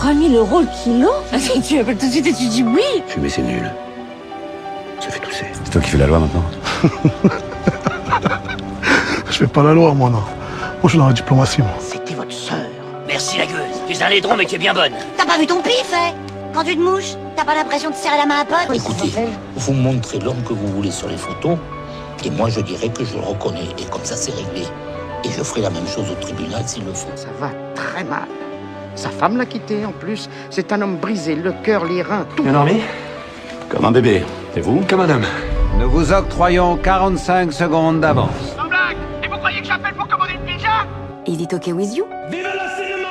3000 € le kilo? Tu appelles tout de suite et tu dis oui. Fumer, c'est nul. Ça fait tousser. C'est toi qui fais la loi maintenant. Je fais pas la loi, moi, non. Moi, je suis dans la diplomatie, moi. C'était votre sœur. Merci la gueule. Tu es un laidron mais tu es bien bonne. T'as pas vu ton pif, hein? Quand tu te mouches, t'as pas l'impression de serrer la main à pote? Écoutez, vous montrez l'homme que vous voulez sur les photos, et moi je dirais que je le reconnais, et comme ça c'est réglé. Et je ferai la même chose au tribunal s'il le faut. Ça va très mal. Sa femme l'a quitté en plus. C'est un homme brisé, le cœur, les reins, tout. Bien dormi? Comme un bébé. Et vous? Comme un homme. Nous vous octroyons 45 secondes d'avance. Sans blague! Et vous croyez que j'appelle pour commander une pizza? Is it okay with you? Vive le cinéma!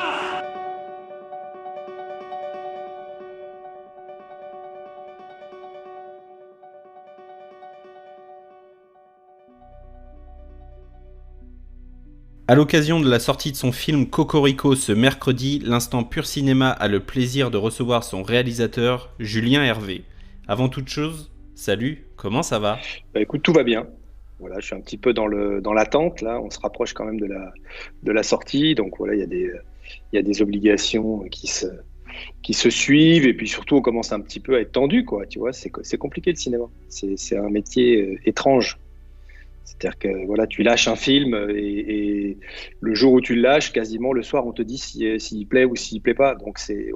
À l'occasion de la sortie de son film Cocorico ce mercredi, l'Instant Pur Cinéma a le plaisir de recevoir son réalisateur, Julien Hervé. Avant toute chose, salut, comment ça va? Bah écoute, tout va bien. Voilà, je suis un petit peu dans l'attente, là, on se rapproche quand même de la sortie, donc voilà, il y a des obligations qui se suivent, et puis surtout on commence un petit peu à être tendu, quoi, tu vois, c'est compliqué le cinéma, c'est un métier étrange. C'est-à-dire que voilà, tu lâches un film et le jour où tu le lâches, quasiment le soir, on te dit s'il plaît ou s'il plaît pas. Donc c'est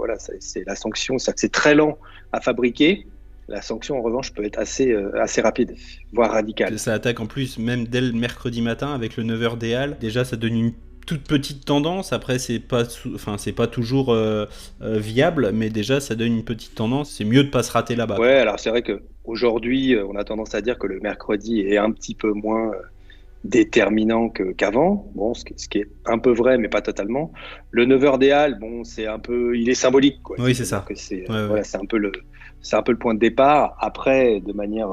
la sanction. C'est très lent à fabriquer. La sanction, en revanche, peut être assez rapide, voire radicale. Ça attaque en plus même dès le mercredi matin avec le 9h des Halles. Déjà, ça donne une toute petite tendance. Après, c'est pas toujours viable, mais déjà, ça donne une petite tendance. C'est mieux de pas se rater là-bas. Ouais, alors c'est vrai que aujourd'hui, on a tendance à dire que le mercredi est un petit peu moins déterminant qu'avant. Bon, ce qui est un peu vrai, mais pas totalement. Le 9h des Halles, bon, il est symbolique, quoi. Oui, c'est ça. Voilà, c'est un peu le point de départ. Après, de manière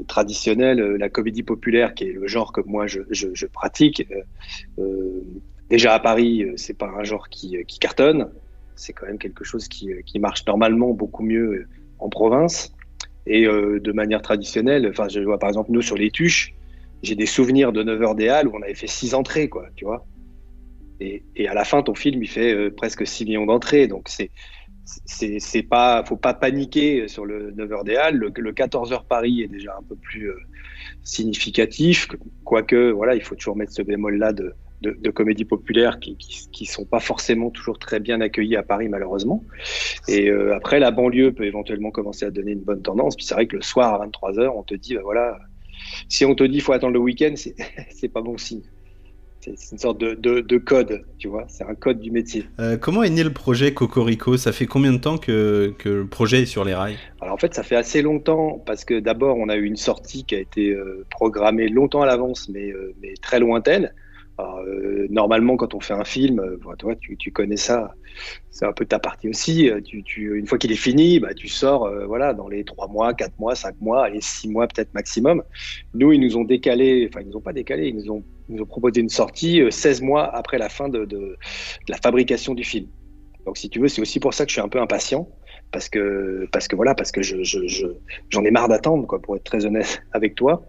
traditionnelle, la comédie populaire, qui est le genre que moi je pratique, déjà à Paris, c'est pas un genre qui cartonne. C'est quand même quelque chose qui marche normalement beaucoup mieux en province. Et de manière traditionnelle, enfin, je vois par exemple nous sur les Tuches, j'ai des souvenirs de 9h des Halles où on avait fait 6 entrées, quoi, tu vois. Et à la fin, ton film, il fait presque 6 millions d'entrées. Donc c'est pas, faut pas paniquer sur le 9h des Halles. Le 14h Paris est déjà un peu plus significatif, quoique voilà, il faut toujours mettre ce bémol-là de comédie populaire qui sont pas forcément toujours très bien accueillis à Paris, malheureusement. Et après, la banlieue peut éventuellement commencer à donner une bonne tendance. Puis c'est vrai que le soir à 23h, on te dit, bah voilà, si on te dit faut attendre le week-end, c'est pas bon signe. C'est une sorte de code, tu vois, c'est un code du métier. Comment est né le projet Cocorico? Ça fait combien de temps que le projet est sur les rails? Alors en fait, ça fait assez longtemps, parce que d'abord, on a eu une sortie qui a été programmée longtemps à l'avance, mais très lointaine. Alors, normalement, quand on fait un film, toi, tu connais ça, c'est un peu ta partie aussi. Une fois qu'il est fini, bah, tu sors voilà, dans les 3 mois, 4 mois, 5 mois, allez, 6 mois peut-être maximum. Nous, ils nous ont décalé, enfin, ils nous ont pas décalé, ils nous ont proposé une sortie 16 mois après la fin de la fabrication du film. Donc, si tu veux, c'est aussi pour ça que je suis un peu impatient, parce que j'en ai marre d'attendre, quoi, pour être très honnête avec toi.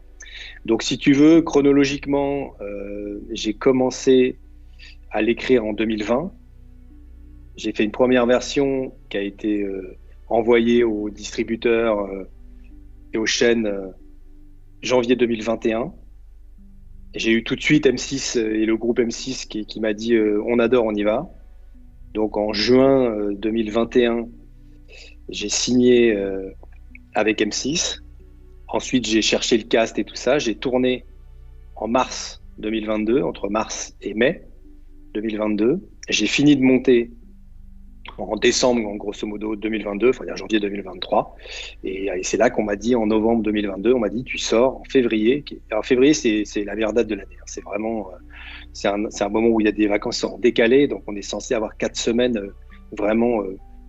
Donc, si tu veux, chronologiquement, j'ai commencé à l'écrire en 2020. J'ai fait une première version qui a été envoyée aux distributeurs et aux chaînes janvier 2021. J'ai eu tout de suite M6 et le groupe M6 qui m'a dit on adore, on y va. Donc, en juin 2021, j'ai signé avec M6. Ensuite, j'ai cherché le cast et tout ça. J'ai tourné en mars 2022, entre mars et mai 2022. J'ai fini de monter en décembre, en grosso modo, 2022, enfin, janvier 2023. Et c'est là qu'on m'a dit, en novembre 2022, on m'a dit, tu sors en février. Alors, février, c'est la meilleure date de l'année. C'est vraiment, c'est un moment où il y a des vacances en décalé. Donc, on est censé avoir 4 semaines vraiment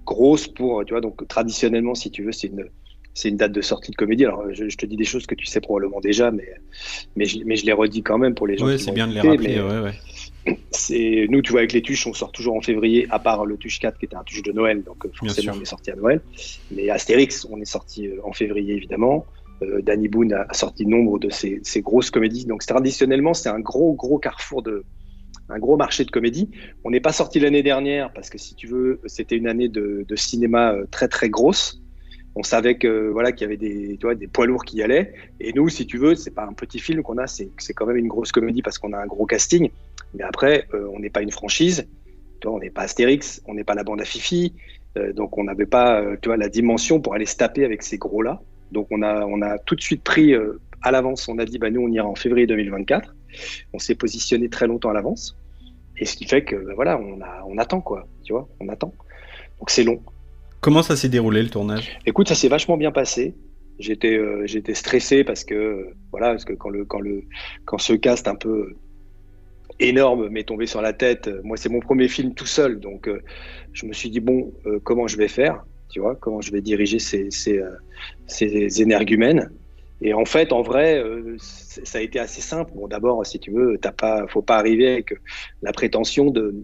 grosses pour, tu vois, donc traditionnellement, si tu veux, c'est une date de sortie de comédie. Alors, je te dis des choses que tu sais probablement déjà, mais je les redis quand même pour les gens qui c'est vont bien écouter, de les rappeler, Nous, tu vois, avec les Tuches, on sort toujours en février, à part le Tuche 4 qui était un Tuche de Noël, donc forcément on est sorti à Noël. Mais Astérix, on est sorti en février, évidemment. Danny Boone a sorti nombre de ses grosses comédies. Donc traditionnellement, c'est un gros carrefour un gros marché de comédie. On n'est pas sorti l'année dernière parce que, si tu veux, c'était une année de cinéma très très grosse. On savait que voilà qu'il y avait des poids lourds qui y allaient. Et nous, si tu veux, c'est pas un petit film qu'on a, c'est quand même une grosse comédie parce qu'on a un gros casting. Mais après, on n'est pas une franchise. Tu vois, on n'est pas Astérix, on n'est pas la bande à Fifi. Donc on n'avait pas la dimension pour aller se taper avec ces gros-là. Donc on a tout de suite pris à l'avance. On a dit nous on ira en février 2024. On s'est positionné très longtemps à l'avance. Et ce qui fait que voilà, on attend quoi. Tu vois, on attend. Donc c'est long. Comment ça s'est déroulé le tournage ? Écoute, ça s'est vachement bien passé. J'étais stressé parce que quand ce cast un peu énorme m'est tombé sur la tête, moi c'est mon premier film tout seul, donc je me suis dit comment je vais faire, tu vois, comment je vais diriger ces énergumènes. Et en fait, en vrai, ça a été assez simple. Bon, d'abord, si tu veux, faut pas arriver avec la prétention de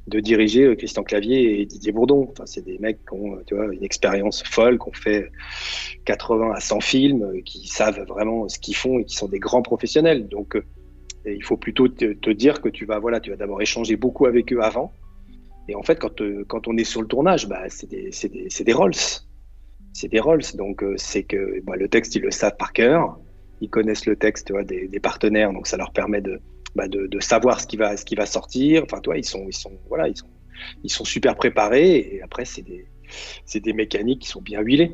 diriger Christian Clavier et Didier Bourdon. Enfin, c'est des mecs qui ont, tu vois, une expérience folle, qui ont fait 80 à 100 films, qui savent vraiment ce qu'ils font et qui sont des grands professionnels. Donc, il faut plutôt te dire que tu vas d'abord échanger beaucoup avec eux avant. Et en fait, quand on est sur le tournage, c'est des rôles. C'est des rôles, donc c'est que le texte, ils le savent par cœur, ils connaissent le texte, tu vois, des partenaires, donc ça leur permet de savoir ce qui va sortir. Enfin, toi, ils sont super préparés, et après c'est des mécaniques qui sont bien huilées.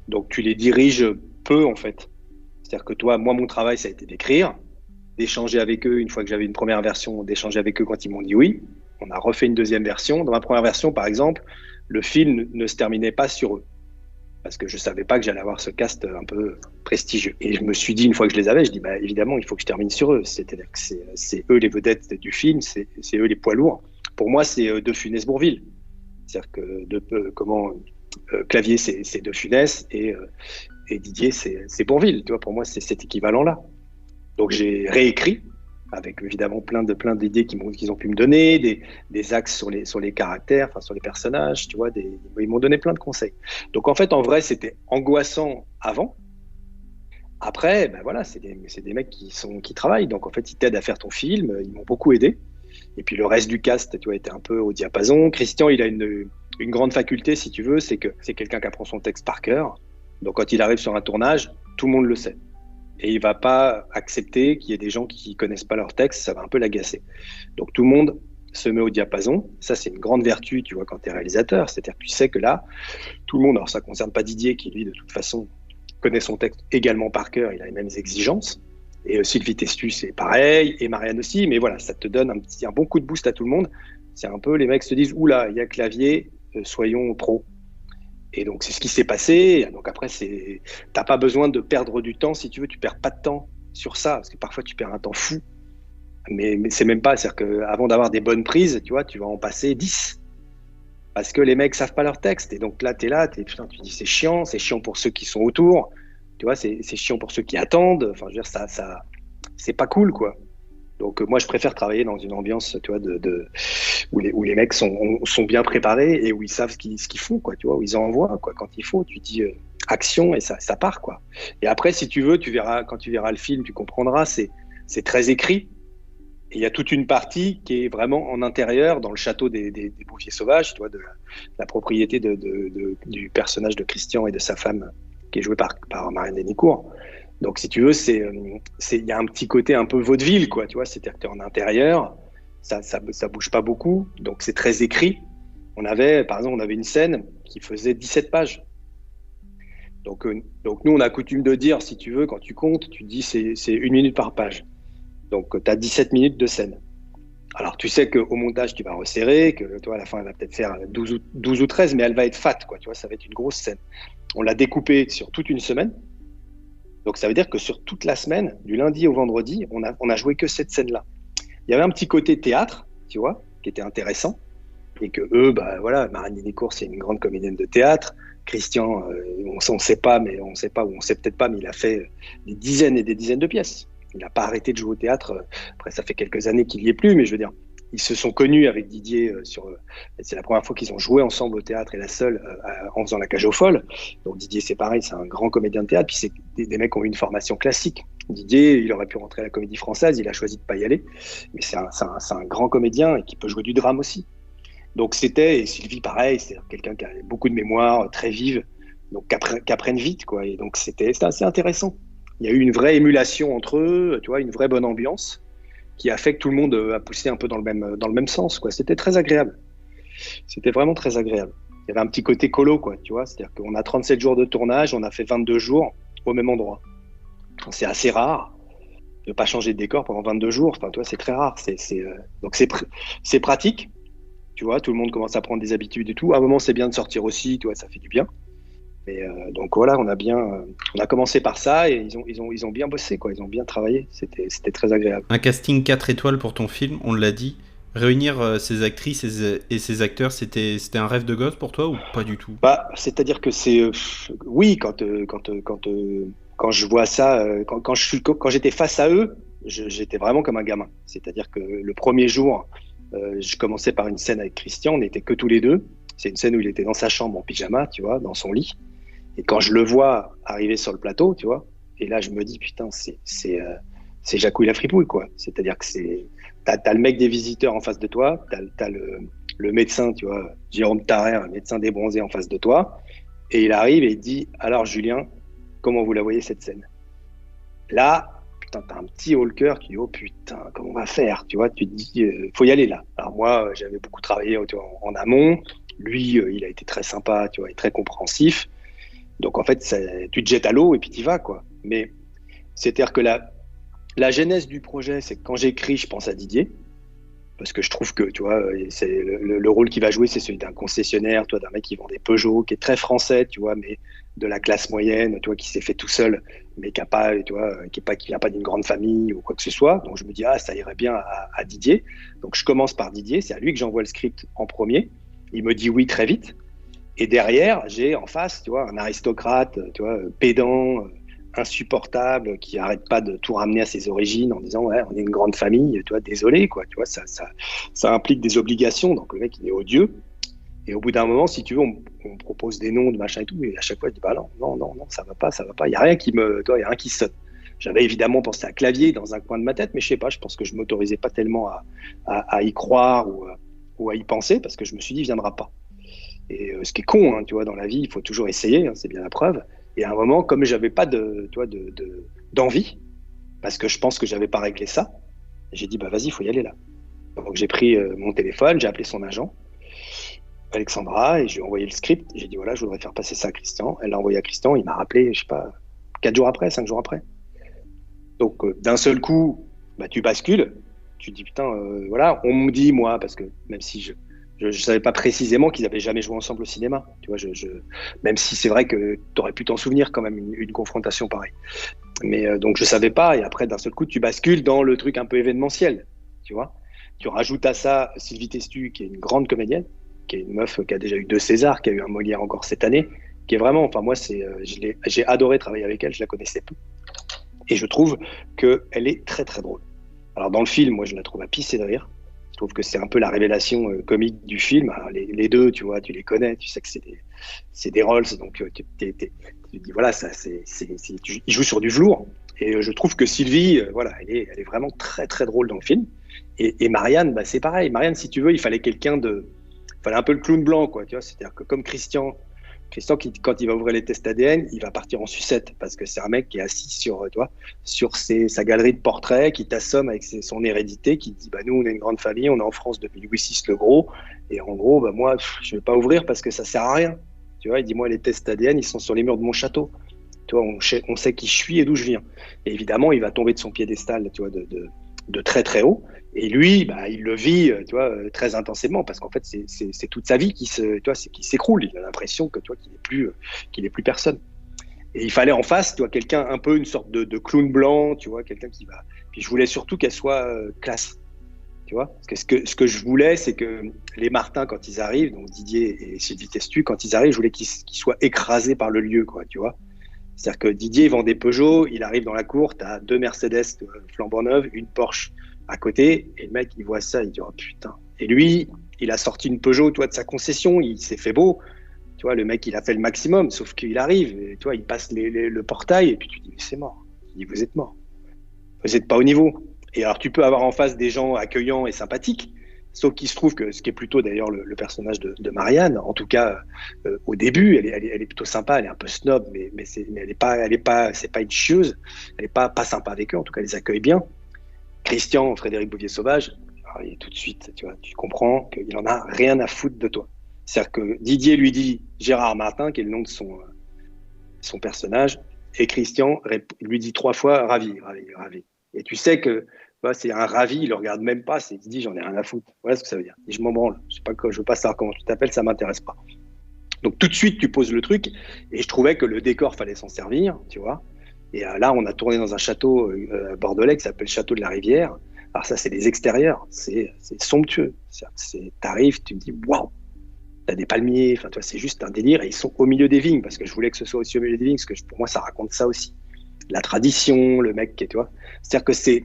Donc tu les diriges peu en fait. C'est-à-dire que moi, mon travail, ça a été d'écrire, d'échanger avec eux une fois que j'avais une première version, d'échanger avec eux quand ils m'ont dit oui. On a refait une deuxième version. Dans ma première version, par exemple, le film ne se terminait pas sur eux, parce que je savais pas que j'allais avoir ce cast un peu prestigieux. Et je me suis dit, une fois que je les avais, je dis, évidemment, il faut que je termine sur eux. C'est-à-dire que c'est eux les vedettes du film, c'est eux les poids lourds. Pour moi, c'est De Funès Bourvil. C'est-à-dire que Clavier, c'est De Funès, et Didier, c'est Bourvil. Tu vois, pour moi, c'est cet équivalent-là. Donc j'ai réécrit, avec évidemment plein d'idées qu'ils ont pu me donner, des axes sur les caractères, enfin sur les personnages, tu vois, ils m'ont donné plein de conseils. Donc en fait, en vrai, c'était angoissant avant. Après, c'est des mecs qui travaillent, donc en fait, ils t'aident à faire ton film, ils m'ont beaucoup aidé. Et puis le reste du cast, tu vois, était un peu au diapason. Christian, il a une grande faculté, si tu veux, c'est que c'est quelqu'un qui apprend son texte par cœur. Donc quand il arrive sur un tournage, tout le monde le sait. Et il va pas accepter qu'il y ait des gens qui connaissent pas leur texte, ça va un peu l'agacer. Donc tout le monde se met au diapason. Ça, c'est une grande vertu, tu vois, quand tu es réalisateur. C'est-à-dire que tu sais que là, tout le monde, alors ça concerne pas Didier, qui lui, de toute façon, connaît son texte également par cœur, il a les mêmes exigences. Et Sylvie Testu, c'est pareil, et Marianne aussi. Mais voilà, ça te donne un bon coup de boost à tout le monde. C'est un peu, les mecs se disent, oula, il y a Clavier, soyons pros. Et donc, c'est ce qui s'est passé. Donc après, t'as pas besoin de perdre du temps. Si tu veux, tu perds pas de temps sur ça. Parce que parfois, tu perds un temps fou. Mais c'est même pas. C'est-à-dire qu'avant d'avoir des bonnes prises, tu vois, tu vas en passer 10. Parce que les mecs savent pas leur texte. Et donc là, tu dis, c'est chiant pour ceux qui sont autour. Tu vois, c'est chiant pour ceux qui attendent. Enfin, je veux dire, ça, c'est pas cool, quoi. Donc moi, je préfère travailler dans une ambiance, tu vois, où les mecs sont bien préparés et où ils savent ce qu'ils font, quoi, tu vois, où ils envoient, quoi. Quand il faut, tu dis action et ça part, quoi. Et après, si tu veux, quand tu verras le film, tu comprendras, c'est très écrit. Et il y a toute une partie qui est vraiment en intérieur, dans le château des Bouffiers Sauvages, tu vois, de la propriété du personnage de Christian et de sa femme, qui est jouée par Marianne Denicourt. Donc, si tu veux, il y a un petit côté un peu vaudeville, quoi, tu vois, c'est-à-dire que t'es en intérieur, ça bouge pas beaucoup, donc c'est très écrit. Par exemple, on avait une scène qui faisait 17 pages. Donc nous, on a coutume de dire, si tu veux, quand tu comptes, tu dis c'est 1 minute par page. Donc, tu as 17 minutes de scène. Alors, tu sais qu'au montage, tu vas resserrer, que toi, à la fin, elle va peut-être faire 12 ou 13, mais elle va être fat, quoi, tu vois, ça va être une grosse scène. On l'a découpée sur toute une semaine. Donc, ça veut dire que sur toute la semaine, du lundi au vendredi, on a joué que cette scène-là. Il y avait un petit côté théâtre, tu vois, qui était intéressant. Et que eux, Marianne Denicourt, c'est une grande comédienne de théâtre. Christian, on sait pas, ou on sait peut-être pas, mais il a fait des dizaines et des dizaines de pièces. Il n'a pas arrêté de jouer au théâtre. Après, ça fait quelques années qu'il n'y est plus, mais je veux dire, ils se sont connus avec Didier c'est la première fois qu'ils ont joué ensemble au théâtre et la seule en faisant La Cage aux Folles. Donc Didier, c'est pareil, c'est un grand comédien de théâtre. Puis c'est des mecs qui ont eu une formation classique. Didier, il aurait pu rentrer à la Comédie Française, il a choisi de pas y aller, mais c'est un grand comédien et qui peut jouer du drame aussi. Donc et Sylvie pareil, c'est quelqu'un qui a beaucoup de mémoire, très vive, donc qui apprennent vite, quoi. Et donc c'était assez intéressant. Il y a eu une vraie émulation entre eux, tu vois, une vraie bonne ambiance qui a fait que tout le monde a poussé un peu dans le même sens, quoi. C'était très agréable. C'était vraiment très agréable. Il y avait un petit côté colo, quoi, tu vois. C'est-à-dire qu'on a 37 jours de tournage, on a fait 22 jours au même endroit. C'est assez rare de pas changer de décor pendant 22 jours. Enfin, tu vois, c'est très rare. Donc c'est pratique. Tu vois, tout le monde commence à prendre des habitudes et tout. À un moment, c'est bien de sortir aussi, tu vois, ça fait du bien. Et donc voilà, on a commencé par ça et ils ont bien bossé, quoi. Ils ont bien travaillé. C'était très agréable. Un casting 4 étoiles pour ton film, on l'a dit. Réunir ces actrices et ces acteurs, c'était un rêve de gosse pour toi ou pas du tout? Bah, c'est-à-dire que oui, quand je vois ça, quand j'étais face à eux, j'étais vraiment comme un gamin. C'est-à-dire que le premier jour, je commençais par une scène avec Christian, on n'était que tous les deux. C'est une scène où il était dans sa chambre en pyjama, tu vois, dans son lit. Et quand je le vois arriver sur le plateau, tu vois, et là je me dis putain, c'est Jacouille la fripouille, quoi. C'est-à-dire que t'as le mec des visiteurs en face de toi, t'as le médecin, tu vois, Jérôme Tarrer, un médecin débronzé en face de toi, et il arrive et il dit alors Julien, comment vous la voyez cette scène? Là, putain, t'as un petit haut le cœur qui dit oh putain, comment on va faire? Tu vois, tu te dis faut y aller là. Alors moi, j'avais beaucoup travaillé tu vois, en amont. Lui, il a été très sympa, tu vois, et très compréhensif. Donc en fait, tu te jettes à l'eau et puis t'y vas, quoi. Mais c'est-à-dire que la genèse du projet, c'est que quand j'écris, je pense à Didier. Parce que je trouve que, tu vois, c'est le rôle qu'il va jouer, c'est celui d'un concessionnaire, toi, d'un mec qui vend des Peugeot, qui est très français, tu vois, mais de la classe moyenne, tu vois, qui s'est fait tout seul, mais qui a pas, tu vois, qui vient pas d'une grande famille ou quoi que ce soit. Donc je me dis, ça irait bien à Didier. Donc je commence par Didier, c'est à lui que j'envoie le script en premier. Il me dit oui très vite. Et derrière, j'ai en face, tu vois, un aristocrate, tu vois, pédant, insupportable, qui arrête pas de tout ramener à ses origines en disant ouais, on est une grande famille, tu vois, désolé, quoi, tu vois, ça implique des obligations. Donc le mec, il est odieux. Et au bout d'un moment, si tu veux, on propose des noms de machin et tout, et à chaque fois, je dis bah non, ça va pas. Il y a rien il y a rien qui sonne. J'avais évidemment pensé à Clavier dans un coin de ma tête, mais je sais pas, je pense que je m'autorisais pas tellement à y croire ou à y penser, parce que je me suis dit, il viendra pas. Et ce qui est con, hein, tu vois, dans la vie, il faut toujours essayer, hein, c'est bien la preuve. Et à un moment, comme j'avais pas d'envie, parce que je pense que j'avais pas réglé ça, j'ai dit bah vas-y, il faut y aller là. Donc j'ai pris mon téléphone, j'ai appelé son agent, Alexandra, et je lui ai envoyé le script. J'ai dit voilà, je voudrais faire passer ça à Christian. Elle l'a envoyé à Christian, il m'a rappelé, je sais pas, 4 jours après, 5 jours après. Donc d'un seul coup, bah tu bascules, tu te dis putain, voilà, on me dit moi, parce que même si je savais pas précisément qu'ils avaient jamais joué ensemble au cinéma, tu vois, même si c'est vrai que tu aurais pu t'en souvenir quand même une confrontation pareille. Mais donc je savais pas, et après d'un seul coup tu bascules dans le truc un peu événementiel, tu vois. Tu rajoutes à ça Sylvie Testu, qui est une grande comédienne, qui est une meuf qui a déjà eu 2 Césars, qui a eu un Molière encore cette année, qui est vraiment, enfin moi j'ai adoré travailler avec elle, je la connaissais peu, et je trouve qu'elle est très très drôle. Alors dans le film, moi je la trouve à pisser de rire. Je trouve que c'est un peu la révélation comique du film. Alors, les deux, tu vois, tu les connais, tu sais que c'est des Rolls, donc tu dis voilà, ils jouent sur du velours. Et je trouve que Sylvie, voilà, elle est vraiment très très drôle dans le film. Et Marianne, bah, c'est pareil. Marianne, si tu veux, il fallait un peu le clown blanc, quoi. Tu vois, c'est-à-dire que comme Christian, quand il va ouvrir les tests ADN, il va partir en sucette parce que c'est un mec qui est assis sur sa galerie de portraits, qui t'assomme avec son hérédité, qui dit bah nous on est une grande famille, on est en France depuis Louis VI le Gros, et en gros bah moi je vais pas ouvrir parce que ça sert à rien. Tu vois, il dit moi les tests ADN ils sont sur les murs de mon château. Tu vois, on sait qui je suis et d'où je viens. Et évidemment il va tomber de son piédestal, tu vois, de très très haut. Et lui, bah, il le vit, tu vois, très intensément, parce qu'en fait, c'est toute sa vie qui s'écroule. Il a l'impression que, tu vois, qu'il est plus personne. Et il fallait en face, tu vois, quelqu'un un peu une sorte de clown blanc, tu vois, quelqu'un qui va. Puis je voulais surtout qu'elle soit classe, tu vois. Parce que ce que je voulais, c'est que les Martin, quand ils arrivent, donc Didier et Sylvie Testu, quand ils arrivent, je voulais qu'ils soient écrasés par le lieu, quoi, tu vois. C'est-à-dire que Didier vend des Peugeot, il arrive dans la cour, t'as 2 Mercedes flambant neuves, une Porsche à côté, et le mec, il voit ça, il dit, oh putain. Et lui, il a sorti une Peugeot, tu vois, de sa concession, il s'est fait beau. Tu vois, le mec, il a fait le maximum, sauf qu'il arrive, et, tu vois, il passe le portail, et puis tu dis, mais c'est mort. Il dit, vous êtes mort. vous n'êtes pas au niveau. Et alors, tu peux avoir en face des gens accueillants et sympathiques, sauf qu'il se trouve que ce qui est plutôt d'ailleurs le personnage de Marianne, en tout cas au début, elle est plutôt sympa, elle est un peu snob, mais c'est pas une chieuse, elle est pas sympa avec eux, en tout cas, elle les accueille bien. Christian, Frédéric Bouvier-Sauvage, il est tout de suite, tu vois, tu comprends qu'il en a rien à foutre de toi. C'est-à-dire que Didier lui dit Gérard Martin, qui est le nom de son personnage, et Christian lui dit 3 fois ravi. Et tu sais que c'est un ravi, il le regarde même pas, il se dit j'en ai rien à foutre. Voilà ce que ça veut dire. Et je m'en branle. Je veux pas savoir comment tu t'appelles, ça m'intéresse pas. Donc tout de suite tu poses le truc, et je trouvais que le décor fallait s'en servir, tu vois. Et là on a tourné dans un château bordelais qui s'appelle Château de la Rivière. Alors ça c'est les extérieurs, c'est somptueux. T'arrives, tu te dis waouh. T'as des palmiers, enfin, toi, c'est juste un délire, et ils sont au milieu des vignes, parce que je voulais que ce soit aussi au milieu des vignes, parce que pour moi, ça raconte ça aussi. La tradition, le mec, tu vois. C'est-à-dire que ces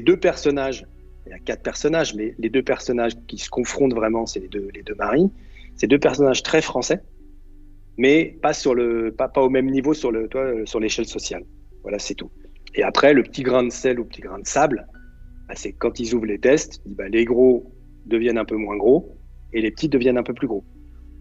2 personnages, il y a 4 personnages, mais les 2 personnages qui se confrontent vraiment, c'est les deux maris. C'est 2 personnages très français, mais pas au même niveau sur l'échelle sociale. Voilà, c'est tout. Et après, le petit grain de sel ou petit grain de sable, c'est quand ils ouvrent les tests, les gros deviennent un peu moins gros, et les petits deviennent un peu plus gros.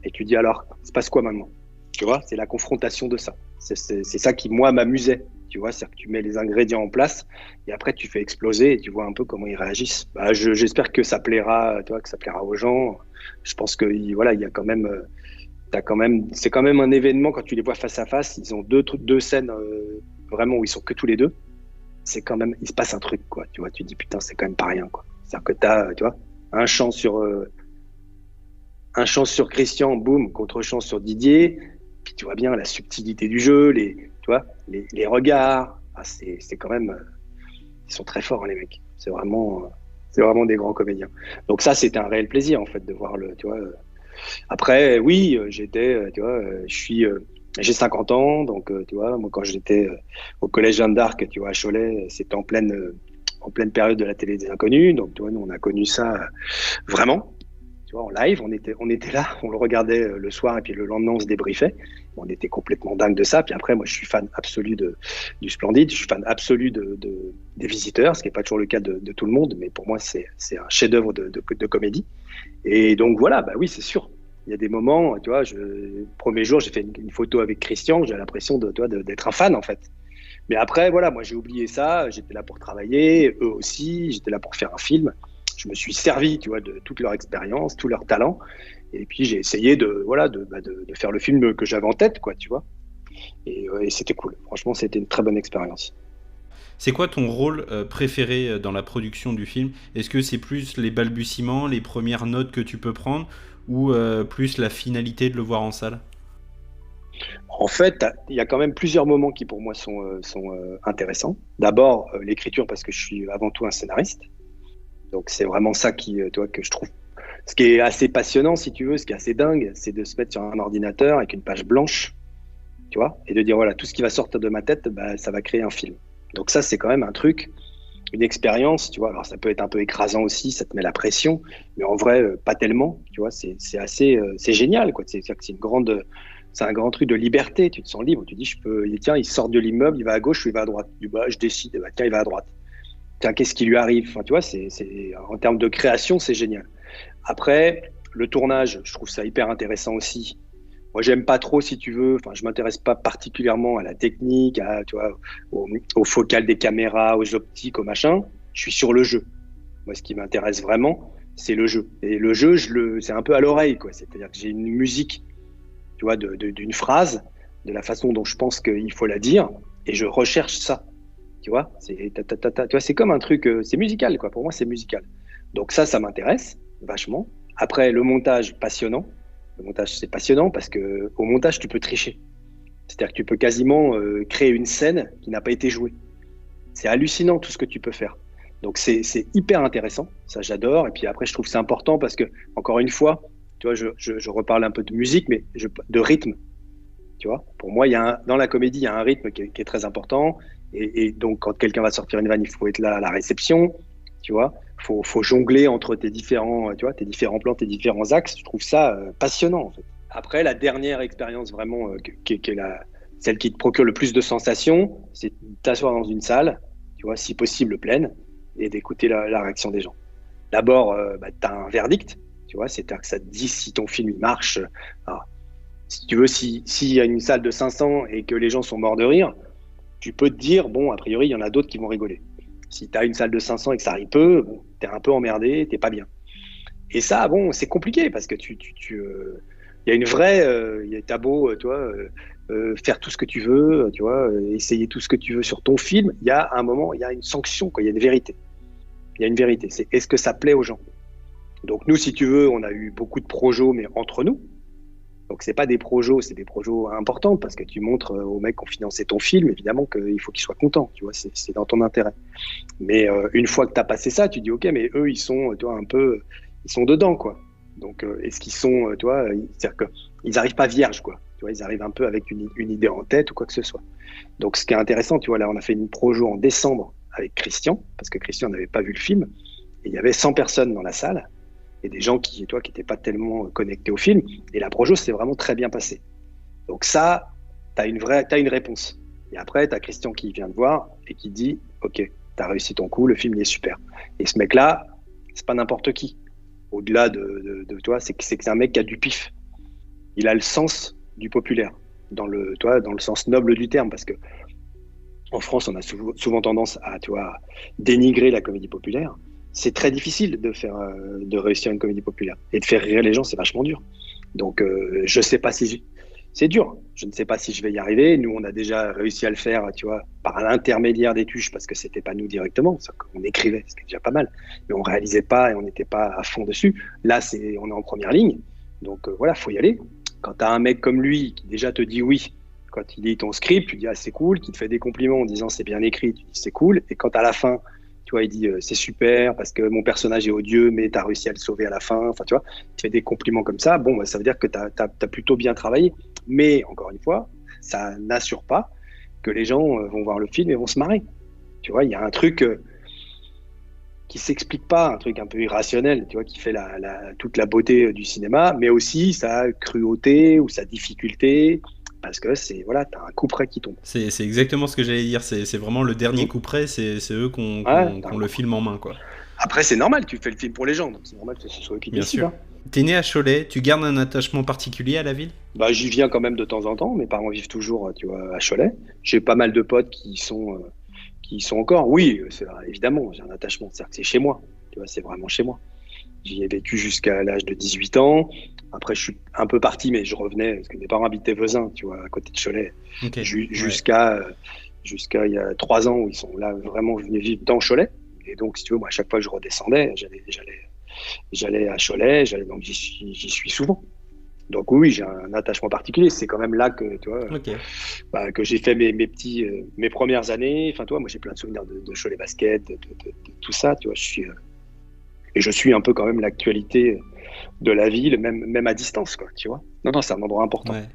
Et tu dis alors, il se passe quoi maintenant? Tu vois, c'est la confrontation de ça. C'est ça qui, moi, m'amusait. Tu vois, c'est-à-dire que tu mets les ingrédients en place et après tu fais exploser et tu vois un peu comment ils réagissent. J'espère que ça plaira, tu vois, que ça plaira aux gens. Je pense que voilà, il y a quand même, c'est quand même un événement quand tu les vois face à face. Ils ont deux scènes vraiment où ils sont que tous les deux. C'est quand même, il se passe un truc, quoi. Tu vois, tu te dis putain, c'est quand même pas rien, quoi. C'est-à-dire que t'as, tu vois, un chant sur Christian, boum, contre-chant sur Didier, puis tu vois bien la subtilité du jeu, les regards, c'est quand même, ils sont très forts, hein, les mecs. C'est vraiment des grands comédiens. Donc ça, c'était un réel plaisir, en fait, de voir tu vois. Après, oui, j'ai 50 ans, donc tu vois, moi quand j'étais au collège Jeanne d'Arc, tu vois, à Cholet, c'était en pleine période de la télé des inconnus, donc tu vois, nous on a connu ça vraiment. Tu vois, en live, on était là, on le regardait le soir et puis le lendemain on se débriefait. On était complètement dingue de ça. Puis après, moi, je suis fan absolu du Splendide, je suis fan absolu des Visiteurs, ce qui n'est pas toujours le cas de tout le monde, mais pour moi, c'est un chef-d'œuvre de comédie. Et donc voilà, oui, c'est sûr. Il y a des moments, tu vois, le premier jour, j'ai fait une photo avec Christian, j'ai l'impression d'être un fan en fait. Mais après, voilà, moi j'ai oublié ça, j'étais là pour travailler, eux aussi, j'étais là pour faire un film. Je me suis servi, tu vois, de toute leur expérience, tout leur talent, et puis j'ai essayé de faire le film que j'avais en tête, quoi, tu vois. Et c'était cool. Franchement, c'était une très bonne expérience. C'est quoi ton rôle préféré dans la production du film? Est-ce que c'est plus les balbutiements, les premières notes que tu peux prendre, ou plus la finalité de le voir en salle? En fait, il y a quand même plusieurs moments qui pour moi sont intéressants. D'abord, l'écriture, parce que je suis avant tout un scénariste. Donc c'est vraiment ça que je trouve. Ce qui est assez passionnant, si tu veux, ce qui est assez dingue, c'est de se mettre sur un ordinateur avec une page blanche, tu vois, et de dire voilà, tout ce qui va sortir de ma tête, ça va créer un film. Donc ça, c'est quand même un truc, une expérience, tu vois. Alors ça peut être un peu écrasant aussi, ça te met la pression, mais en vrai, pas tellement, tu vois. C'est génial, quoi. C'est un grand truc de liberté. Tu te sens libre. Tu dis, tiens, il sort de l'immeuble, il va à gauche ou il va à droite. Je décide. Tiens, il va à droite. Tiens, qu'est-ce qui lui arrive? Enfin, tu vois, en termes de création, c'est génial. Après, le tournage, je trouve ça hyper intéressant aussi. Moi, j'aime pas trop, si tu veux. Enfin, je m'intéresse pas particulièrement à la technique, tu vois, au focal des caméras, aux optiques, au machin. Je suis sur le jeu. Moi, ce qui m'intéresse vraiment, c'est le jeu. Et le jeu, c'est un peu à l'oreille, quoi. C'est-à-dire que j'ai une musique, tu vois, d'une phrase, de la façon dont je pense qu'il faut la dire, et je recherche ça. Tu vois, tu vois, c'est comme un truc, c'est musical, quoi. Pour moi, c'est musical. Donc ça m'intéresse vachement. Après, le montage, passionnant. Le montage, c'est passionnant parce que au montage, tu peux tricher. C'est-à-dire que tu peux quasiment créer une scène qui n'a pas été jouée. C'est hallucinant tout ce que tu peux faire. Donc c'est hyper intéressant. Ça, j'adore. Et puis après, je trouve que c'est important parce que, encore une fois, tu vois, je reparle un peu de musique, mais de rythme. Tu vois, pour moi, dans la comédie, il y a un rythme qui est très important. Et donc, quand quelqu'un va sortir une vanne, il faut être là à la réception, tu vois. Faut jongler entre tes différents plans, tes différents axes. Je trouve ça passionnant, en fait. Après, la dernière expérience vraiment, qui est celle qui te procure le plus de sensations, c'est de t'asseoir dans une salle, tu vois, si possible pleine, et d'écouter la réaction des gens. D'abord, tu as un verdict, tu vois, c'est-à-dire que ça te dit si ton film il marche. Alors, si tu veux, s'il y a une salle de 500 et que les gens sont morts de rire, tu peux te dire, bon, a priori, il y en a d'autres qui vont rigoler. Si tu as une salle de 500 et que ça rit peu, bon, tu es un peu emmerdé, tu n'es pas bien. Et ça, bon, c'est compliqué parce que y a une vraie, t'as beau, faire tout ce que tu veux, tu vois, essayer tout ce que tu veux sur ton film, il y a un moment, il y a une sanction, quoi, il y a une vérité. Il y a une vérité, c'est est-ce que ça plaît aux gens? Donc nous, si tu veux, on a eu beaucoup de projets, mais entre nous. Donc c'est pas des projets, c'est des projets importants parce que tu montres aux mecs qui ont financé ton film, évidemment qu'il faut qu'ils soient contents, tu vois, c'est dans ton intérêt. Mais une fois que tu as passé ça, tu dis ok, mais eux ils sont, tu vois, un peu, ils sont dedans, quoi. Donc est-ce qu'ils sont, tu vois, c'est-à-dire qu'ils arrivent pas vierges, quoi. Tu vois, ils arrivent un peu avec une idée en tête ou quoi que ce soit. Donc ce qui est intéressant, tu vois, là on a fait une projo en décembre avec Christian parce que Christian n'avait pas vu le film et il y avait 100 personnes dans la salle. Et des gens qui n'étaient pas tellement connectés au film. Et la projo s'est vraiment très bien passée. Donc ça, t'as une réponse. Et après, t'as Christian qui vient te voir et qui dit « Ok, t'as réussi ton coup, le film il est super. » Et ce mec-là, c'est pas n'importe qui. Au-delà de toi, c'est que c'est un mec qui a du pif. Il a le sens du populaire, dans le sens noble du terme, parce que en France, on a souvent tendance à dénigrer la comédie populaire. C'est très difficile de réussir une comédie populaire. Et de faire rire les gens, c'est vachement dur. Donc, je sais pas si... C'est dur. Je ne sais pas si je vais y arriver. Nous, on a déjà réussi à le faire, tu vois, par l'intermédiaire des Tuches, parce que c'était pas nous directement. On écrivait, ce qui est déjà pas mal. Mais on réalisait pas et on n'était pas à fond dessus. Là, on est en première ligne. Donc, voilà, faut y aller. Quand tu as un mec comme lui qui déjà te dit oui, quand il lit ton script, tu dis ah, c'est cool, qui te fait des compliments en disant c'est bien écrit, tu dis c'est cool. Et quand à la fin, tu vois, il dit c'est super parce que mon personnage est odieux, mais tu as réussi à le sauver à la fin. Enfin, tu vois, tu fais des compliments comme ça. Bon, ça veut dire que tu as plutôt bien travaillé. Mais encore une fois, ça n'assure pas que les gens vont voir le film et vont se marrer. Tu vois, il y a un truc qui s'explique pas, un truc un peu irrationnel, tu vois, qui fait toute la beauté du cinéma, mais aussi sa cruauté ou sa difficulté. Parce que t'as un coup près qui tombe. C'est exactement ce que j'allais dire. C'est vraiment le dernier coup près. C'est eux qui ont le film en main, quoi. Après, c'est normal. Tu fais le film pour les gens, donc c'est normal que ce soit eux qui décident. Bien sûr. T'es né à Cholet. Tu gardes un attachement particulier à la ville? Bah, j'y viens quand même de temps en temps. Mes parents vivent toujours, tu vois, à Cholet. J'ai pas mal de potes qui sont encore. Oui, évidemment, j'ai un attachement. C'est-à-dire que c'est chez moi. Tu vois, c'est vraiment chez moi. J'y ai vécu jusqu'à l'âge de 18 ans. Après, je suis un peu parti, mais je revenais parce que mes parents habitaient Vezin, tu vois, à côté de Cholet, jusqu'à il y a 3 ans où ils sont là vraiment venus vivre dans Cholet. Et donc, si tu veux, moi, à chaque fois que je redescendais, j'allais à Cholet, donc j'y suis souvent. Donc oui, j'ai un attachement particulier. C'est quand même là que, tu vois, que j'ai fait mes premières années. Enfin, toi, moi, j'ai plein de souvenirs de Cholet Basket, de tout ça, tu vois. Je suis un peu quand même l'actualité de la ville, même à distance, quoi, tu vois. Non, c'est un endroit important. Ouais,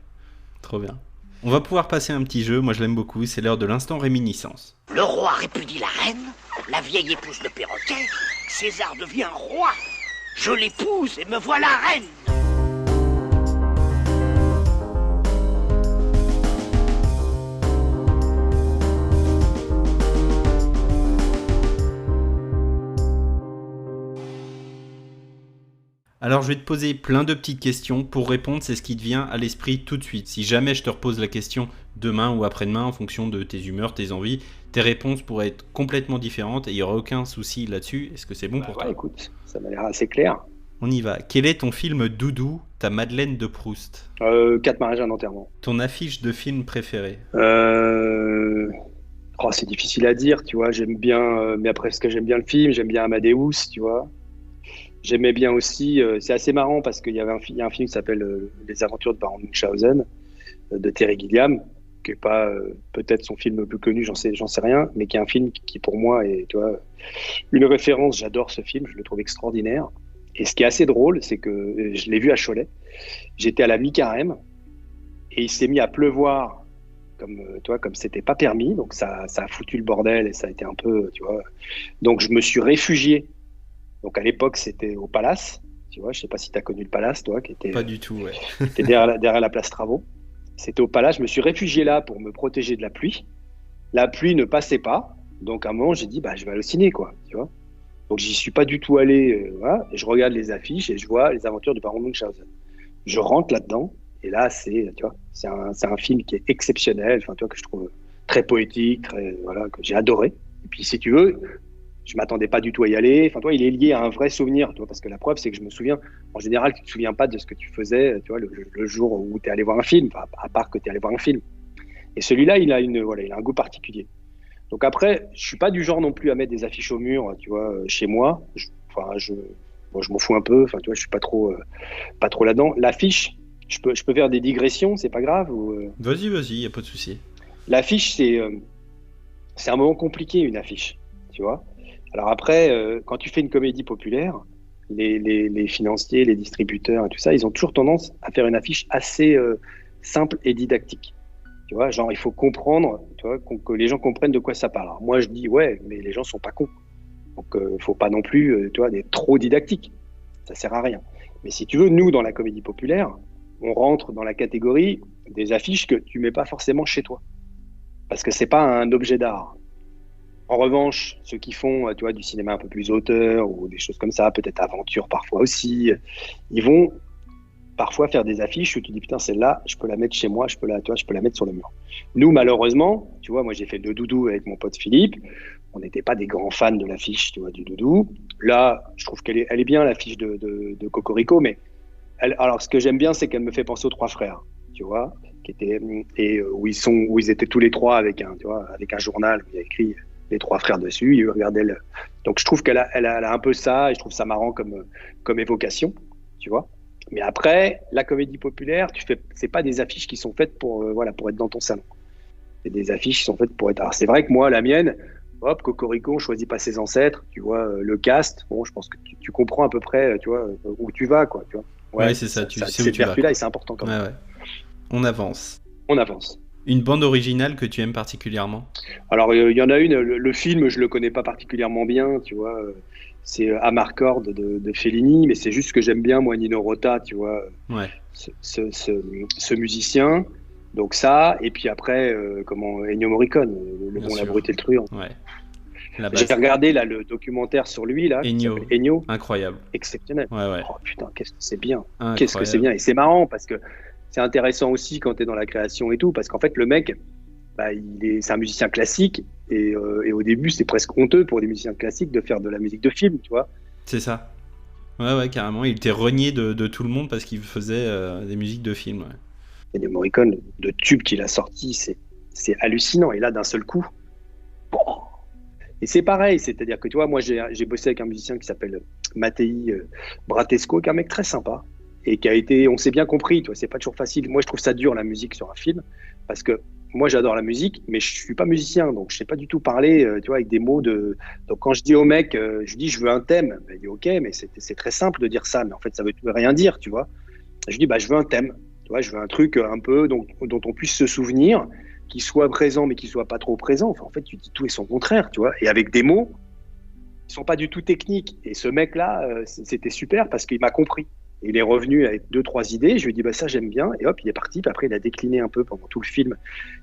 trop bien. On va pouvoir passer un petit jeu, moi je l'aime beaucoup, c'est l'heure de l'instant réminiscence. Le roi répudie la reine, la vieille épouse le perroquet, César devient roi. Je l'épouse et me voilà reine. Alors je vais te poser plein de petites questions. Pour répondre, c'est ce qui te vient à l'esprit tout de suite. Si jamais je te repose la question demain ou après-demain, en fonction de tes humeurs, tes envies, tes réponses pourraient être complètement différentes et il n'y aura aucun souci là-dessus. Est-ce que c'est bon pour toi? Écoute, ça m'a l'air assez clair. On y va. Quel est ton film doudou, ta Madeleine de Proust? 4 mariages, un enterrement. Ton affiche de film préféré? C'est difficile à dire, tu vois. J'aime bien, mais après, parce que j'aime bien le film, j'aime bien Amadeus, tu vois. J'aimais bien aussi, c'est assez marrant parce qu'il y a un film qui s'appelle Les Aventures de Baron Munchausen de Terry Gilliam, qui n'est pas peut-être son film le plus connu, j'en sais rien, mais qui est un film qui pour moi est, tu vois, une référence. J'adore ce film, je le trouve extraordinaire. Et ce qui est assez drôle, c'est que je l'ai vu à Cholet. J'étais à la mi-carême et il s'est mis à pleuvoir comme c'était pas permis, donc ça a foutu le bordel et ça a été un peu, tu vois. Donc je me suis réfugié. Donc à l'époque, c'était au Palace, tu vois, je sais pas si tu as connu le Palace, toi, qui était... Pas du tout, ouais. C'était derrière la place Travaux. C'était au Palace, je me suis réfugié là pour me protéger de la pluie. La pluie ne passait pas, Donc à un moment, j'ai dit, je vais aller au ciné, quoi, tu vois. Donc j'y suis pas du tout allé, voilà. Et je regarde les affiches et je vois les aventures du baron Munchausen. Je rentre là-dedans et là, tu vois, c'est un film qui est exceptionnel, enfin, tu vois, que je trouve très poétique, voilà, que j'ai adoré. Et puis si tu veux, je m'attendais pas du tout à y aller. Enfin, toi, il est lié à un vrai souvenir, tu vois, parce que la preuve, c'est que je me souviens. En général, tu te souviens pas de ce que tu faisais, tu vois, le jour où tu es allé voir un film, enfin, à part que tu es allé voir un film. Et celui-là, il a un goût particulier. Donc après, je suis pas du genre non plus à mettre des affiches au mur, tu vois, chez moi. Je m'en fous un peu. Enfin, tu vois, je suis pas trop là-dedans. L'affiche, je peux faire des digressions, c'est pas grave. Vas-y, y a pas de souci. L'affiche, c'est un moment compliqué, une affiche, tu vois. Alors après, quand tu fais une comédie populaire, les financiers, les distributeurs et tout ça, ils ont toujours tendance à faire une affiche assez simple et didactique. Tu vois, genre, il faut comprendre, tu vois, que les gens comprennent de quoi ça parle. Alors, moi, je dis, ouais, mais les gens sont pas cons. Donc, faut pas non plus, tu vois, d'être trop didactique. Ça sert à rien. Mais si tu veux, nous, dans la comédie populaire, on rentre dans la catégorie des affiches que tu mets pas forcément chez toi. Parce que c'est pas un objet d'art. En revanche, ceux qui font, tu vois, du cinéma un peu plus auteur ou des choses comme ça, peut-être aventure parfois aussi, ils vont parfois faire des affiches où tu dis putain, celle-là, je peux la mettre chez moi, je peux la mettre sur le mur. Nous, malheureusement, tu vois, moi j'ai fait le Doudou avec mon pote Philippe. On n'était pas des grands fans de l'affiche, tu vois, du Doudou. Là, je trouve qu'elle est bien, l'affiche de Cocorico, mais alors ce que j'aime bien, c'est qu'elle me fait penser aux Trois Frères, tu vois, où ils étaient tous les trois avec un journal où il y a écrit les Trois Frères dessus. Ils regardaient Donc je trouve qu'elle a un peu ça, et je trouve ça marrant comme évocation, tu vois. Mais après, la comédie populaire, c'est pas des affiches qui sont faites pour être dans ton salon. C'est des affiches qui sont faites pour être. Alors c'est vrai que moi, la mienne, hop, Cocorico, on choisit pas ses ancêtres, tu vois, le cast. Bon, je pense que tu comprends à peu près, tu vois, où tu vas, quoi, tu vois. Ouais, c'est ça. Tu sais où tu vas. Cette vertu-là, et c'est important quand même. Ouais. On avance. Une bande originale que tu aimes particulièrement? Alors, il y en a une. Le film, je le connais pas particulièrement bien, tu vois. C'est Amarcord de Fellini, mais c'est juste que j'aime bien, moi, Nino Rota, tu vois, ce musicien. Donc ça, et puis après, Ennio Morricone, le bon, la brute et le truand. Ouais. J'ai regardé là, le documentaire sur lui, là, Ennio. Incroyable. Exceptionnel. Ouais. Oh putain, qu'est-ce que c'est bien. Incroyable. Qu'est-ce que c'est bien. Et c'est marrant parce que c'est intéressant aussi quand tu es dans la création et tout, parce qu'en fait, le mec, c'est un musicien classique, et au début, c'est presque honteux pour des musiciens classiques de faire de la musique de film, tu vois. C'est ça. Ouais, carrément. Il était renié de tout le monde parce qu'il faisait des musiques de film. Ouais. Et des Morricone, de tubes qu'il a sortis, c'est hallucinant. Et là, d'un seul coup, bon. Et c'est pareil, c'est-à-dire que tu vois, moi, j'ai bossé avec un musicien qui s'appelle Mattei Bratesco, qui est un mec très sympa, et qui a été, on s'est bien compris, tu vois, c'est pas toujours facile. Moi, je trouve ça dur, la musique sur un film, parce que moi, j'adore la musique, mais je suis pas musicien, donc je sais pas du tout parler, tu vois, avec des mots de. Donc quand je dis au mec, je dis, je veux un thème, il dit, ok, mais c'est très simple de dire ça, mais en fait, ça veut rien dire, tu vois. Je dis, je veux un thème, tu vois, je veux un truc un peu dont on puisse se souvenir, qui soit présent, mais qui soit pas trop présent. Enfin, en fait, tu dis tout et son contraire, tu vois, et avec des mots qui sont pas du tout techniques. Et ce mec-là, c'était super parce qu'il m'a compris. Et il est revenu avec 2-3 idées. Je lui ai dit, ça, j'aime bien. Et hop, il est parti. Puis après, il a décliné un peu pendant tout le film,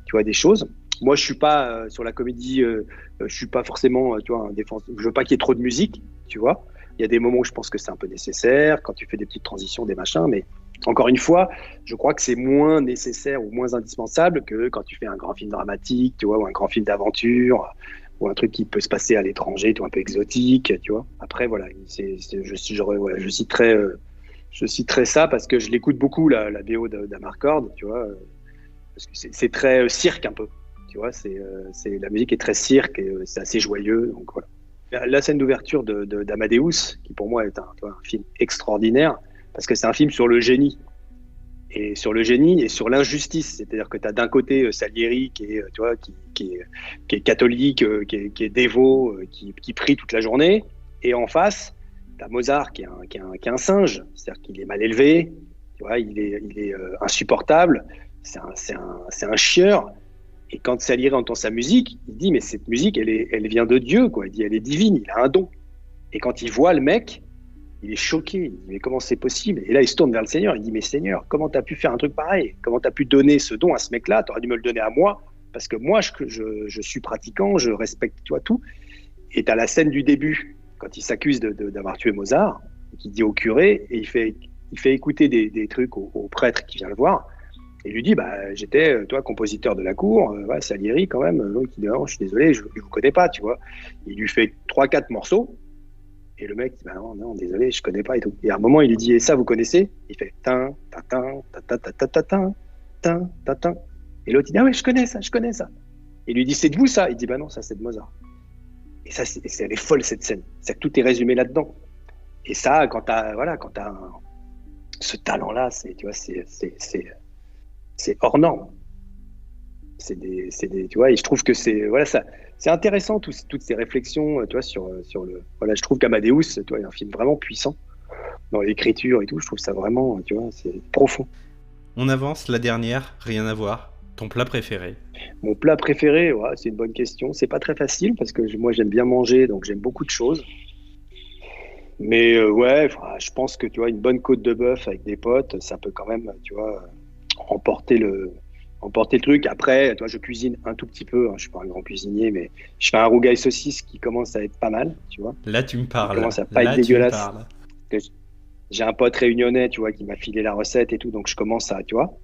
tu vois, des choses. Moi, je suis pas sur la comédie, je suis pas forcément, tu vois, un défenseur. Je veux pas qu'il y ait trop de musique, tu vois. Il y a des moments où je pense que c'est un peu nécessaire, quand tu fais des petites transitions, des machins, mais encore une fois, je crois que c'est moins nécessaire ou moins indispensable que quand tu fais un grand film dramatique, tu vois, ou un grand film d'aventure, ou un truc qui peut se passer à l'étranger, tu vois, un peu exotique, tu vois. Après, voilà, je citerai ça parce que je l'écoute beaucoup, la BO d'Amarcord, tu vois, parce que c'est très cirque un peu, tu vois, la musique est très cirque et c'est assez joyeux, donc voilà. La scène d'ouverture d'Amadeus, qui pour moi est un film extraordinaire, parce que c'est un film sur le génie. Et sur le génie et sur l'injustice. C'est-à-dire que tu as d'un côté Salieri qui est catholique, qui est dévot, qui prie toute la journée. Et en face, tu as Mozart qui est un singe. C'est-à-dire qu'il est mal élevé, tu vois, il est insupportable, c'est un chieur. Et quand Salieri entend sa musique, il dit, mais cette musique, elle vient de Dieu, quoi. Il dit, elle est divine, il a un don. Et quand il voit le mec, il est choqué, il dit, mais comment c'est possible? Et là, il se tourne vers le Seigneur, il dit, mais Seigneur, comment tu as pu faire un truc pareil? Comment tu as pu donner ce don à ce mec-là? Tu aurais dû me le donner à moi, parce que moi, je suis pratiquant, je respecte, tu vois, tout. Et t'as la scène du début, quand il s'accuse d'avoir tué Mozart, qui dit au curé, et il fait écouter des trucs au prêtre qui vient le voir, et lui dit, j'étais, toi, compositeur de la cour, Salieri quand même, donc il dit, non, je suis désolé, je vous connais pas, tu vois. Il lui fait 3-4 morceaux, et le mec dit, non, désolé, je connais pas et tout. Et à un moment, il lui dit, et ça, vous connaissez? Il fait, tin, ta, tin, ta, ta, ta, ta, ta, tin, tin, ta, tin. Et l'autre, il dit, ah ouais, je connais ça. Et il lui dit, c'est de vous, ça? Il dit, non, ça, c'est de Mozart. Et ça, elle est folle, cette scène. C'est que tout est résumé là-dedans. Et ça, quand t'as ce talent-là, tu vois, c'est hors norme. Tu vois, et je trouve que c'est intéressant, toutes ces réflexions, tu vois, sur le, je trouve qu'Amadeus, tu vois, est un film vraiment puissant dans l'écriture et tout. Je trouve ça vraiment, tu vois, c'est profond. On avance, la dernière, rien à voir. Ton plat préféré? Mon plat préféré, c'est une bonne question. C'est pas très facile parce que moi j'aime bien manger, donc j'aime beaucoup de choses. Mais je pense que tu vois, une bonne côte de bœuf avec des potes, ça peut quand même, tu vois, emporter le truc. Après, toi, je cuisine un tout petit peu. Je suis pas un grand cuisinier, mais je fais un rougail saucisse qui commence à être pas mal, tu vois. Là, tu me parles. Ça commence à pas être dégueulasse. J'ai un pote réunionnais, tu vois, qui m'a filé la recette et tout, donc je commence à, tu vois.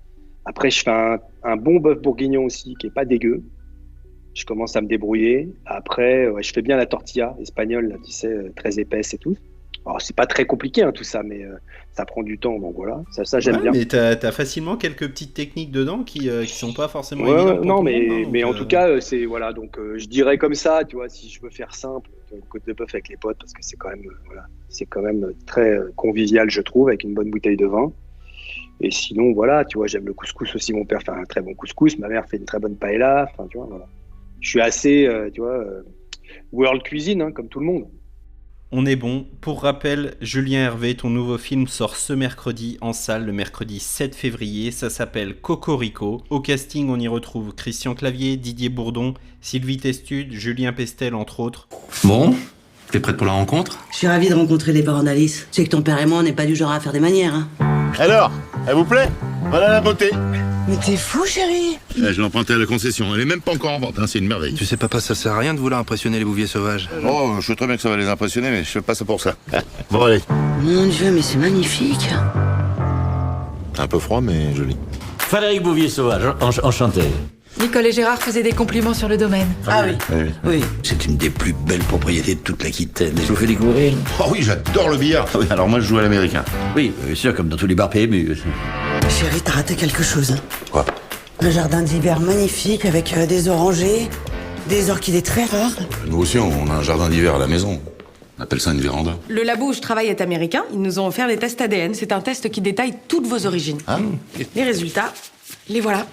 Après, je fais un bon bœuf bourguignon aussi, qui est pas dégueu. Je commence à me débrouiller. Après, je fais bien la tortilla espagnole, là, tu sais, très épaisse et tout. Alors, c'est pas très compliqué, tout ça, mais ça prend du temps, donc voilà. Ça j'aime bien. Mais t'as facilement quelques petites techniques dedans qui sont pas forcément évidentes. Non, mais en tout cas, c'est voilà. Donc, je dirais comme ça, tu vois, si je veux faire simple, une côte de bœuf avec les potes, parce que c'est quand même très convivial, je trouve, avec une bonne bouteille de vin. Et sinon, voilà, tu vois, j'aime le couscous aussi. Mon père fait un très bon couscous, ma mère fait une très bonne paella. Enfin, tu vois, voilà. Je suis assez, tu vois, world cuisine, comme tout le monde. On est bon. Pour rappel, Julien Hervé, ton nouveau film sort ce mercredi en salle, le mercredi 7 février. Ça s'appelle Cocorico. Au casting, on y retrouve Christian Clavier, Didier Bourdon, Sylvie Testude, Julien Pestel, entre autres. Bon, t'es prête pour la rencontre? Je suis ravi de rencontrer les parents d'Alice. Tu sais que ton père et moi, on n'est pas du genre à faire des manières, Alors, elle vous plaît? Voilà la beauté. Mais t'es fou, chérie. Je l'ai empruntée à la concession. Elle est même pas encore en vente, c'est une merveille. Tu sais, papa, ça sert à rien de vouloir impressionner les bouviers sauvages. Oh, je sais très bien que ça va les impressionner, mais je fais pas ça pour ça. Bon, allez. Mon Dieu, mais c'est magnifique. Un peu froid, mais joli. Frédéric Bouvier-Sauvage, enchanté. Nicole et Gérard faisaient des compliments sur le domaine. Ah oui. Oui. C'est une des plus belles propriétés de toute l'Aquitaine. Je vous fais découvrir. Oh oui, j'adore le billard. Oui, alors moi, je joue à l'américain. Oui, bien sûr, comme dans tous les bars PMU. Chérie, t'as raté quelque chose. Quoi? Un jardin d'hiver magnifique avec des orangers, des orchidées très rares. Nous aussi, on a un jardin d'hiver à la maison. On appelle ça une véranda. Le labo où je travaille est américain. Ils nous ont offert les tests ADN. C'est un test qui détaille toutes vos origines. Ah. Les résultats, les voilà.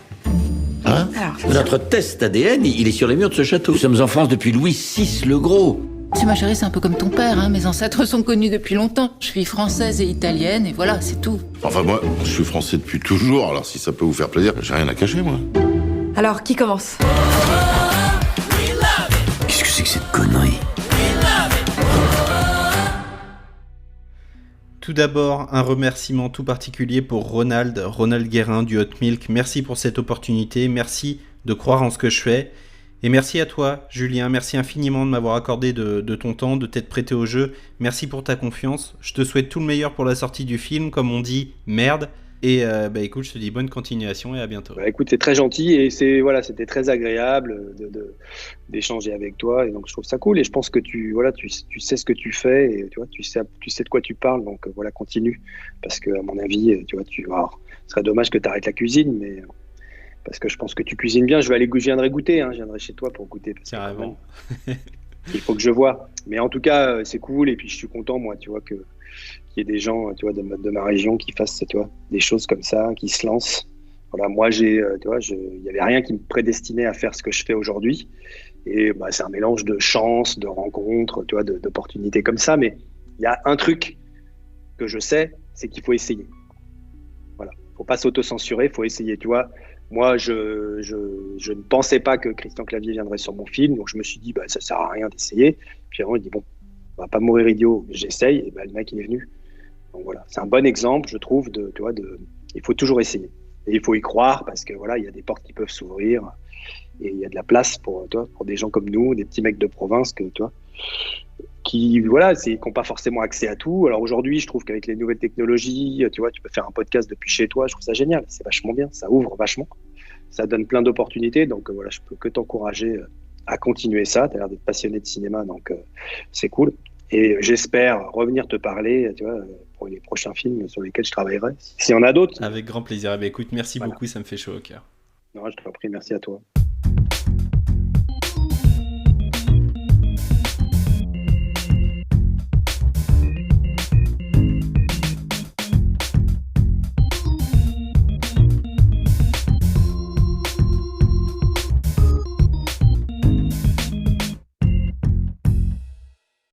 Hein? Alors. Notre test ADN, il est sur les murs de ce château. Nous sommes en France depuis Louis VI le Gros. Tu ma chérie, c'est un peu comme ton père. Mes ancêtres sont connus depuis longtemps. Je suis française et italienne et voilà, c'est tout. Enfin, moi, je suis français depuis toujours, alors si ça peut vous faire plaisir, j'ai rien à cacher, moi. Alors, qui commence? Qu'est-ce que c'est que cette connerie? Tout d'abord, un remerciement tout particulier pour Ronald Guérin du Hot Milk. Merci pour cette opportunité, merci de croire en ce que je fais. Et merci à toi, Julien, merci infiniment de m'avoir accordé de ton temps, de t'être prêté au jeu. Merci pour ta confiance. Je te souhaite tout le meilleur pour la sortie du film, comme on dit, merde. Et écoute, je te dis bonne continuation et à bientôt. Écoute, c'est très gentil et c'était très agréable d'échanger avec toi et donc je trouve ça cool et je pense que tu sais ce que tu fais et tu vois, tu sais de quoi tu parles, donc voilà, continue parce que à mon avis, tu vois, ce serait dommage que tu arrêtes la cuisine, mais parce que je pense que tu cuisines bien. Je viendrai goûter, je viendrai chez toi pour goûter. Carrément. Il faut que je vois. Mais en tout cas, c'est cool et puis je suis content, moi, tu vois, qu'il y ait des gens, tu vois, de ma région qui fassent, tu vois, des choses comme ça, qui se lancent. Voilà, moi, tu vois, il y avait rien qui me prédestinait à faire ce que je fais aujourd'hui. Et c'est un mélange de chance, de rencontres, tu vois, d'opportunités comme ça. Mais il y a un truc que je sais, c'est qu'il faut essayer. Voilà, faut pas s'auto-censurer, faut essayer, tu vois. Moi, je ne pensais pas que Christian Clavier viendrait sur mon film, donc je me suis dit, ça sert à rien d'essayer. Puis vraiment, il dit, bon, on va pas mourir idiot, j'essaye, et le mec, il est venu. Donc voilà, c'est un bon exemple, je trouve, il faut toujours essayer. Et il faut y croire parce que voilà, il y a des portes qui peuvent s'ouvrir et il y a de la place pour des gens comme nous, des petits mecs de province qui n'ont pas forcément accès à tout. Alors aujourd'hui, je trouve qu'avec les nouvelles technologies, tu peux faire un podcast depuis chez toi. Je trouve ça génial. C'est vachement bien. Ça ouvre vachement. Ça donne plein d'opportunités. Donc voilà, je peux que t'encourager à continuer ça. Tu as l'air d'être passionné de cinéma, donc c'est cool. Et j'espère revenir te parler, pour les prochains films sur lesquels je travaillerai. S'il y en a d'autres. Avec grand plaisir. Écoute, merci beaucoup, ça me fait chaud au cœur. Non, je t'en prie, merci à toi.